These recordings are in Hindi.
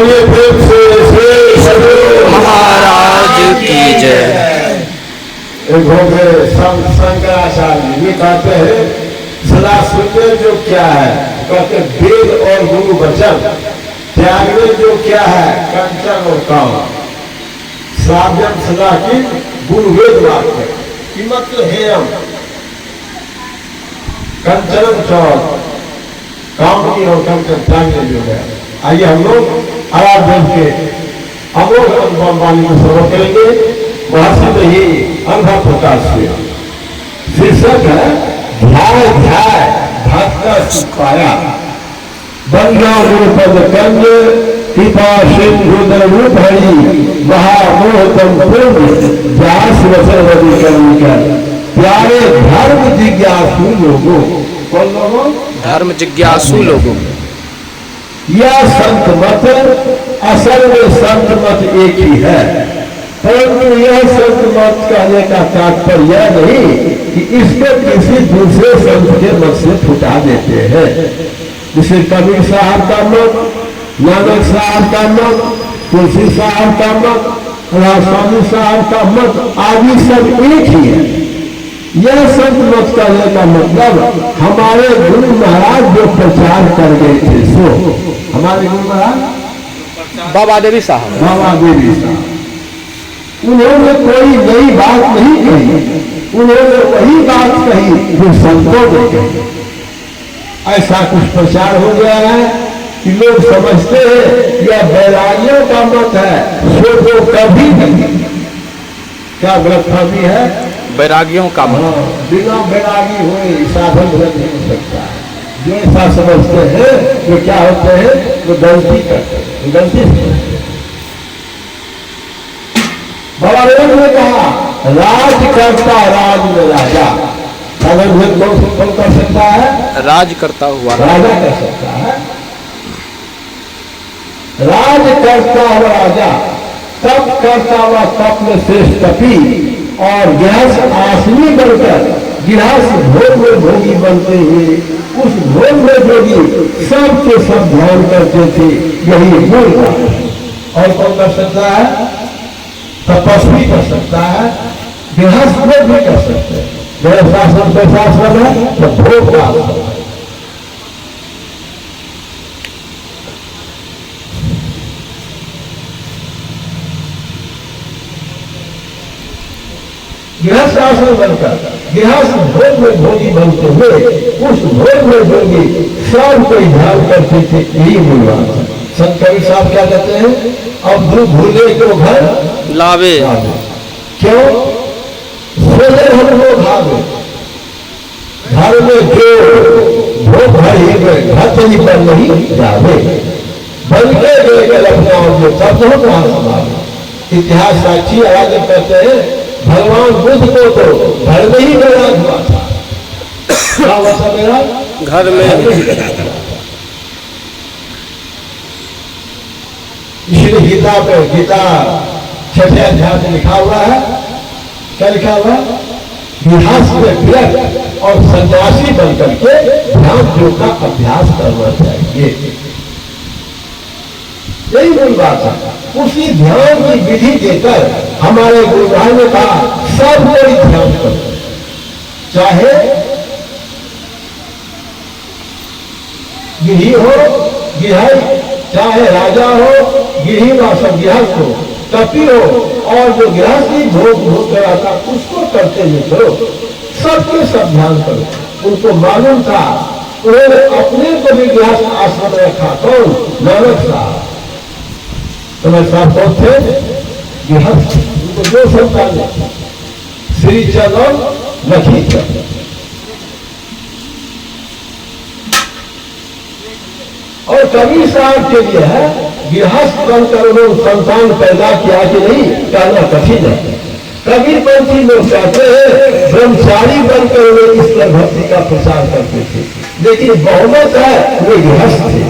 बोलिए प्रेम से श्री सद्गुरु महाराज की जय। एक हो गए संत शंकराचार्य, ये कहते हैं सदा सुनने जो क्या है, कहते वेद और गुरु वचन, त्यागने जो क्या है कंचन और काम, श्राव्यम सदा की गुरु वेद वाक्य कीमत हेयम कंचन चौथ काम की और कंचन त्यागने जो है। आइए हम लोग आराधन के अमोघ अनुपम वाणी को श्रवण करेंगे। महर्षि में ही अनुभव प्रकाश हुआ। शीर्षक है ध्याय ध्याय भक्त सुखाया बंगा गुरुपद कंज कृपा सिंधु रूप हरि महामोहतम पूर्ण व्यास वसरवती कर प्यारे धर्म जिज्ञासु लोगों, कौन लोगों? धर्म जिज्ञासु लोगों। यह संत मत असल में संत मत एक ही है, परंतु यह संत मत कहने का तात्पर्य यह नहीं कि इसको किसी दूसरे संत के मत से छुटा देते हैं। जैसे कबीर साहब का मत, नानक साहब का मत, तुलसी साहब का मत, रामस्वामी साहब का मत आदि सब एक ही है। यह संत मत करने का मतलब हमारे गुरु महाराज जो प्रचार कर गए थे, सो हमारे गुरु महाराज बाबा देवी साहब, बाबा देवी साहब, उन्होंने कोई नई बात नहीं कही, उन्होंने वही बात कही जो संतों ने कही। ऐसा कुछ प्रचार हो गया है कि लोग समझते हैं यह बैरागियों का मत है, सो तो कभी नहीं। क्या गलतफहमी है? बैरागियों का मत। बिना बैरागी हुए साधन नहीं हो सकता है। जो ऐसा समझते हैं वो क्या होते हैं, वो गलती करते हैं, गलती समझते हैं। बाबा रेव ने कहा राज करता राज में राजा, अगर कौन कर सकता है? राज करता हुआ राजा कर सकता है। राज करता हुआ राजा, तप करता हुआ तप में श्रेष्ठ तपी, और गृहस्थ आसनी बनकर गृहस्थ भोग में भोगी बनते हुए उस भोग में भोगी सबके सब ध्यान करते थे। यही मूल बात है। और कौन कर सकता है? तपस्वी कर सकता है, गृहस्थ लोग भी कर सकते हैं। गृहस्थाश्रम कैसा है तो भोग का आश्रम है। गृहस्थ आश्रम बनकर गृहस्थ भोग में भोगी बनते हुए उस भोग में भोगी सब कोई ध्यान करते थे। यही मूल बात है। संत कबीर साहब क्या कहते हैं? अब दो भूले को घर लावे, क्यों? सोले हम लोग भावे, घर में जो भोग भरी घटनी पर नहीं जावे, बन के लेकर अपना जो तब हो कहाँ संभाले। इतिहास साक्षी आगे कहते हैं भगवान बुद्ध को तो घर में ही बैराग हुआ था। क्या हुआ था? मेरा घर में। इसलिए गीता पे, गीता छठे अध्याय में लिखा हुआ है, क्या लिखा हुआ? विहास में विरक्त और सन्यासी बनकर के ध्यान योग का अभ्यास करना चाहिए। यही मूल बात है। उसी ध्यान की विधि देकर हमारे गुरु भाई ने कहा सब कोई ध्यान करो, चाहे गिरी हो गिरहई, चाहे राजा हो गिरी व सब गृहस्थ हो, तपी हो, और जो गृहस्थी भोग भोग करा था उसको करते हुए करो, सबके सब ध्यान करो। उनको मालूम था, उन्होंने अपने को भी गृहस्थ आश्रम रखा। कौन? नानक साहब। नानक साहब कौन थे? गृहस्थ। उनको दो संतान थे, श्री चंद और लखी चंद। और कबीर साहब के लिए है गृहस्थ बनकर उन्होंने संतान पैदा किया कि नहीं, कहना कठिन है। कबीर पंथी लोग कहते हैं ब्रह्मचारी बनकर वे ईश्वर भक्ति का प्रचार करते थे, लेकिन बहुमत है वे गृहस्थ थे।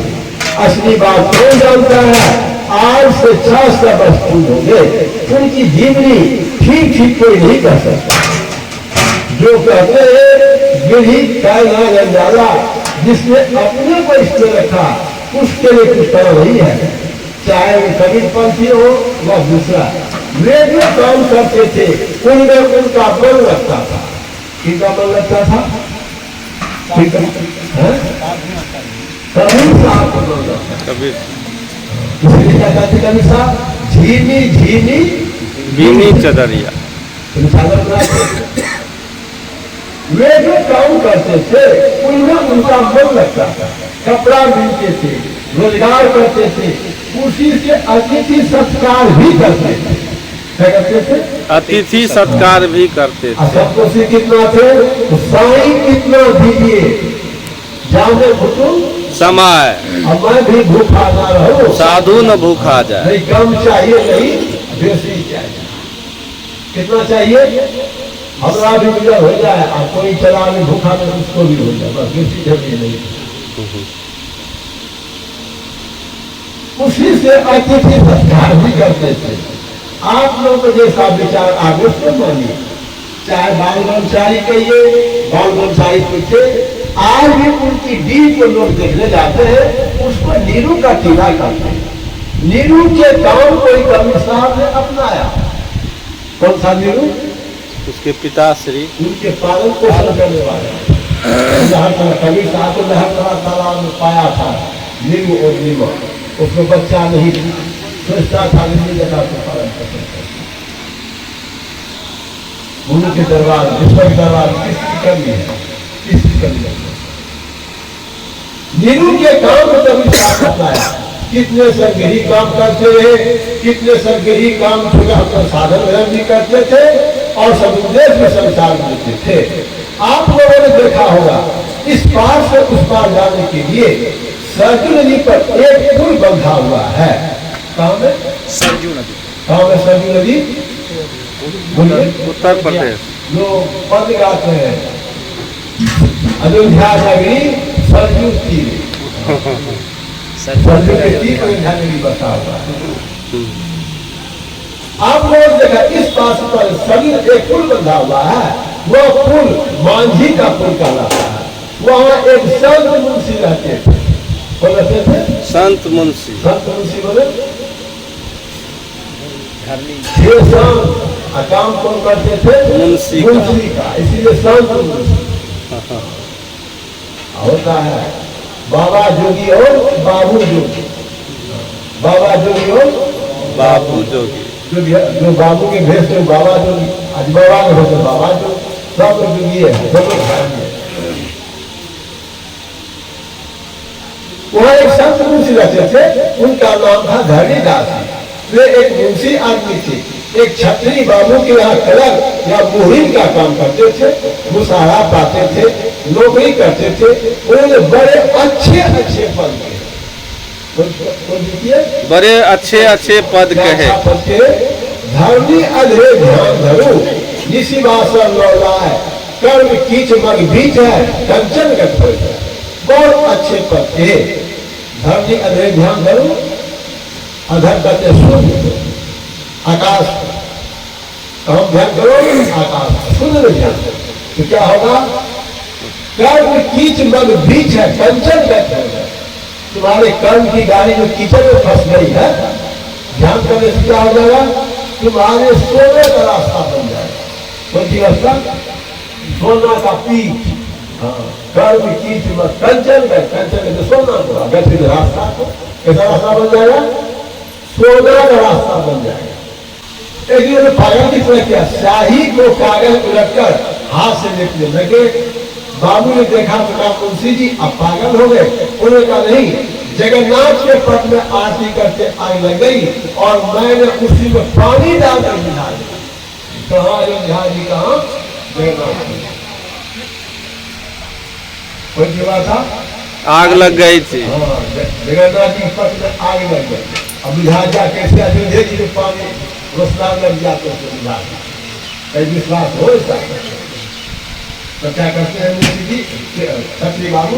असली बात कौन जानता है? आज से 600 वर्ष पूर्व हो गए, उनकी जीवनी ठीक कोई नहीं कर सकता। जो कहते हैं गिरी कायना जंजाला, जिसने अपने को इसमें रखा उसके लिए कुछ तरह नहीं है। चाहे वो कबीरपंथी हो या दूसरा, वे जो काम करते थे उनमें उनका मन लगता था। किनका मन लगता था? कबीर साहब को मन लगता था। कबीर इसलिए क्या कहते कबीर साहब? झीनी झीनी बीनी चदरिया। वे जो काम करते थे उनमें उनका मन लगता था। कपड़ा मिलते थे, रोजगार करते थे, उसी से अतिथि सत्कार भी करते थे। क्या करते थे? अतिथि सत्कार भी करते थे। सबको से कितना थे? तो साई कितना दीजिए, जाने भुतुम समय अब मैं भी भूखा ना रहूं, साधु न भूखा जाए। नहीं कम चाहिए, नहीं बेसी चाहिए। कितना चाहिए? हमरा भी गुजर हो जाए और कोई चला में भूखा में उसको भी हो जाए, बस बेसी जरूरी नहीं। उसी से अतिथि सत्कार भी करते थे। आप लोग को जैसा विचार आगे से मानिए, चाहे बाल ब्रह्मचारी कहिए, बाल ब्रह्मचारी पूछे, आज भी उनकी डील को लोग देखने जाते हैं, उसको नीरू का टीला करते हैं। नीरू के काम कोई कबीर साहब ने अपनाया। कौन सा नीरू? उसके पिता श्री उनके पालन पोषण करने वाले कबीर साहब को लहर तालाब में पाया था नीरू और नीमा। उसमें बच्चा नहीं सोचता था जगह को पालन पोषण करता। उनके दरबार, विश्व के दरबार किसकी कमी है? किसकी कमी है? नीरू के काम को कभी साथ अपनाया। कितने संगही काम करते रहे, कितने संगही काम साधन धर्म भी करते थे और सदुद्देश में संसार देते थे। आप लोगों ने देखा होगा, इस पार से उस पार जाने के लिए सरजू नदी पर एक पुल बंधा हुआ है। कहाँ में? सरजू नदी। कहाँ में सरजू नदी? उत्तर प्रदेश। जो पद गाते हैं, अयोध्या नगरी सरजू तीर, सरजू के तीर अयोध्या नगरी बसा हुआ है। आप लोग देखा इस पास पर सभी एक पुल बंधा हुआ है, वह पुल मांझी का पुल कहलाता है। वहाँ एक संत मुंशी रहते थे। कौन रहते थे? संत मुंशी। संत मुंशी बोले ये संत काम कौन करते थे? मुंशी का, इसीलिए संत मुंशी होता है। बाबा जोगी और बाबू जोगी, बाबा जोगी और बाबू जोगी। जो बाबू के भेष से बाबा जोगी, आज बाबा के भेष बाबा जोगी, सब जोगी है, सब लोग। वहाँ एक संत मुंशी रहते थे, उनका नाम था धरणीदास। वे एक मुंशी आदमी थे, एक छत्री बाबू के यहाँ कलर या मुहिम का काम करते थे, मुसारा पाते थे, नौकरी करते थे। उन्होंने बड़े अच्छे अच्छे पद के, बड़े अच्छे अच्छे पद कहे। धर्मी अधरे ध्यान धरू, निसी बासर लौलाए, कर्म कीच मग बीच है, कंचन गत हो जाए। बहुत अच्छे पद थे। धर्मी अधरे ध्यान धरू, अधर करते सूर्य, आकाश हम ध्यान करो, आकाश सूर्य ध्यान करो, तो क्या होगा? कर्म कीच मग बीच है, कंचन गत हो जाए। तुम्हारे कर्म की गाड़ी जो कीचड़ में फंस गई है, ध्यान करने से क्या हो जाएगा? तुम्हारे सोने का रास्ता बन जाएगा। कौन सी रास्ता? सोना का पीठ। कर्म कीच मग कंचन गए, कंचन गए सोना को गति रास्ता को कैसा रास्ता बन जाएगा? सोना का रास्ता बन जाएगा। एक पागल की तरह किया, शाही को कागज उलटकर हाथ से लिखने लगे। बाबू ने देखा तो कहा मुंशी जी अब पागल हो गए। उन्होंने कहा नहीं, जगन्नाथ के पट में आरती करते आग लग गई और मैंने उसी में पानी डालकर बुझा दिया। कहाँ अयोध्या जी, कहाँ जगन्नाथ जी? कोई जीवा था, आग लग गई थी। जगन्नाथ जी पट में आग लग गई। अब बुझा जा कैसे? अयोध्या जी में पानी रोशना लग जाते बुझा, कई विश्वास हो सकता। तो क्या करते हैं मुंशी जी, छत्री बाबू?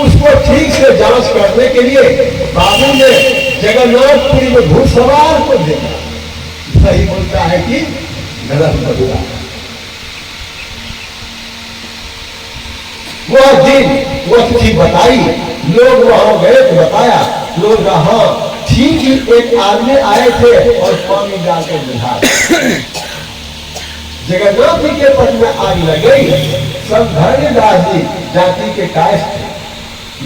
उसको ठीक से जांच करने के लिए बाबू ने जगन्नाथपुरी में घुड़सवार को देखा, सही बोलता है कि गलत बोलता है। वह दिन वह तिथि बताई, लोग वहां गए तो बताया, लोग हाँ छी की एक आदमी आए थे और पानी डालकर बुझा जगन्नाथ जी के पद में आग लग गई। सब धर्मदास जी जाति के कायस्थ थे,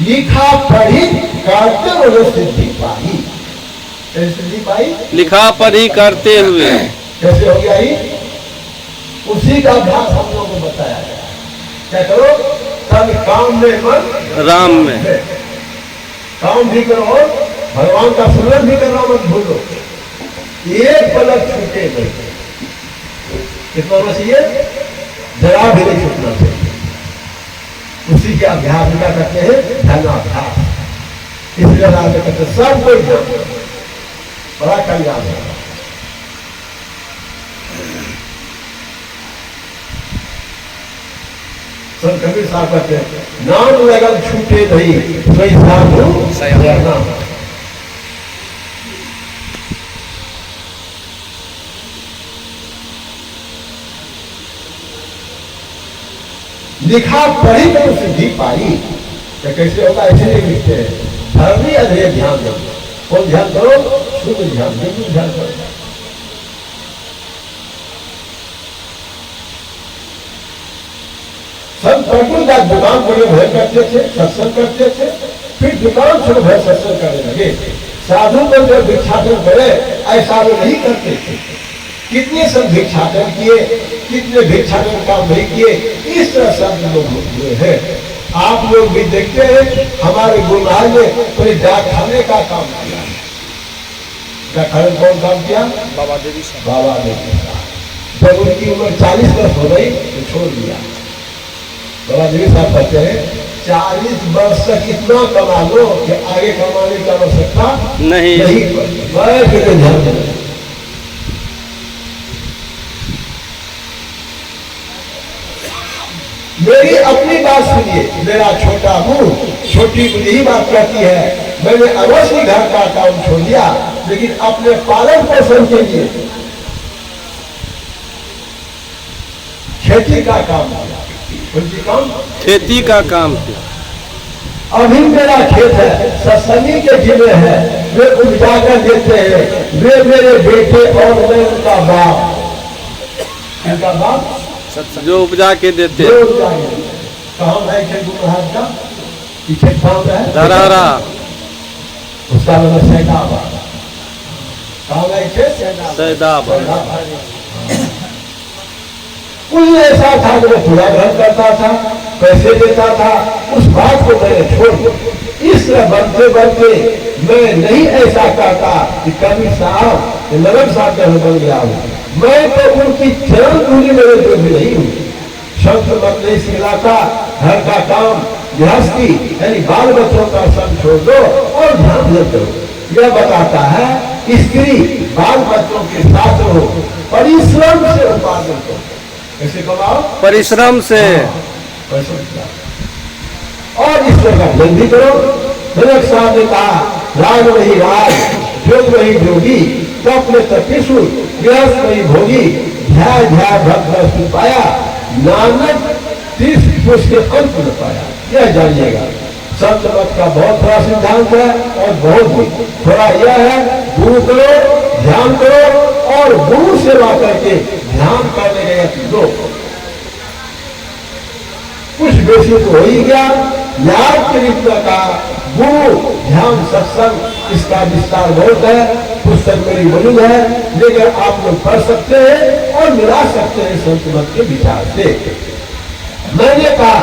लिखा पढ़ी करते हुए सिद्धि पाई। कैसे सिद्धि पाई? लिखा पढ़ी करते हुए। कैसे हो गया ही? उसी का अभ्यास हम लोगों को बताया गया। क्या करो? तब काम में मन राम में। काम भी करो, भगवान का स्मरण भी करना मत भूलो। एक पलक छूटे नहीं। कितना होना चाहिए? जरा भी नहीं छूटना चाहिए। उसी के अभ्यास क्या करते हैं? ध्यानाभ्यास। इसलिए राज कहते सब कोई ध्यान बड़ा कल्याण है। संत कबीर साहब कहते हैं नाम लगन छूटे नहीं, सोई साधु सयाना। लिखा पढ़ी तो सिद्धि पाई। तो कैसे होगा? ऐसे नहीं लिखते हैं। धर्मी अधे ध्यान दो। कौन ध्यान करो? शुद्ध ध्यान, बिल्कुल ध्यान करो। संत प्रभुदास दुकान बड़े भय करते थे, सत्संग करते थे, फिर दुकान छोड़ भय सत्संग करने लगे। साधु को जब भिक्षाटन करे ऐसा वो नहीं करते थे। कितने सब भिक्षाटन किए, कितने भिक्षाटन काम नहीं किए, इस तरह सब लोग हुए हैं। आप लोग भी देखते हैं हमारे गुरु महाराज ने कोई डाकखाने का काम किया। डाकखाने कौन काम किया? बाबा देवी साहब। बाबा देवी साहब जब उनकी उम्र 40 वर्ष हो गई तो छोड़ दिया। बाबा देवी साहब कहते हैं 40 वर्ष तक इतना कमा लो कि आगे कमाने की आवश्यकता नहीं पड़ती। ध्यान देना। मेरी अपनी बात सुनिए। मेरा छोटा मुंह छोटी बुद्धि ही बात कहती है। मैंने अवश्य घर का काम छोड़ दिया, लेकिन अपने पालन पोषण के लिए खेती का काम किया। खेती का काम किया। अभी मेरा खेत है, सत्संगी के जिले है, वे उपजा कर देते हैं। वे मेरे बेटे और मैं उनका बाप। उनका बाप जो उपजा के देते। कहाँ है खेत महाराज का? खेत कहाँ है? धरारा। उसका नाम है सैदाबाद। कहाँ है खेत? सैदाबाद। कुछ ऐसा था जो पूरा ग्रहण करता था, पैसे देता था, उस बात को मैंने छोड़ दिया। इस तरह बनते बनते मैं नहीं ऐसा कहता कि कबीर साहब नगर साहब का बन गया हूँ। मैं तो उनकी चरण धूलि मेरे जो भी नहीं हूँ। संत मत नहीं सिखलाता, घर का काम गृहस्थी यानी बाल बच्चों का संग छोड़ दो और ध्यान दे दो। यह बताता है स्त्री बाल बच्चों के साथ रहो, परिश्रम से उपार्जन करो। कैसे कमाओ? परिश्रम से। और इस तरह जल्दी करो। जनक साहब ने कहा राज वही राज, योग वही योगी, तप में तपिशु, गृहस्थ वही भोगी, ध्याय ध्याय भक्त पाया, नानक 30 पुरुष के अंत न पाया। यह जानिएगा संत मत का बहुत बड़ा सिद्धांत है। और बहुत ही थोड़ा यह है, गुरु करो, ध्यान करो और गुरु सेवा करके ध्यान करने गए दो। कुछ बेसी तो हो ही गया। याद के रीति का गुरु ध्यान सत्संग इसका विस्तार बहुत है। पुस्तक मेरी मौजूद है, लेकिन आप लोग पढ़ सकते हैं और मिला सकते हैं संत मत के विचार से। मैंने कहा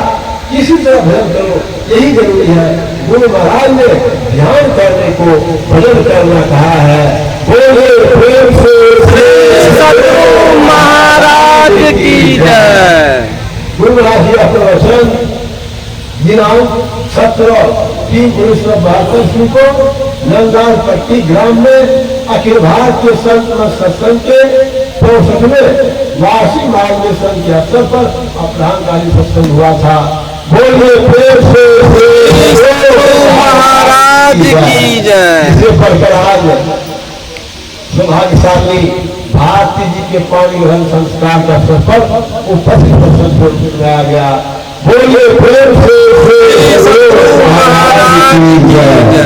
किसी तरह भजन करो, यही जरूरी है। गुरु महाराज ने ध्यान करने को भजन करना कहा है। बोले प्रेम से सतगुरु महाराज की जय। गुरु महाराज जी अपना वचन दिनांक 17/3/1972 को नंदार पट्टी ग्राम में अखिल भारतीय संत सत्संग के 64वें वार्षिक महाधिवेशन के अवसर पर अपराह्नकालीन सत्संग हुआ था। बोलिए प्रेम से महाराज की जय। इसे पढ़कर आज सौभाग्यशाली भारती जी के पानी ग्रहण संस्कार के अवसर पर उपस्थित प्रसंग कराया गया। बोलिए प्रेम से महाराज की जय।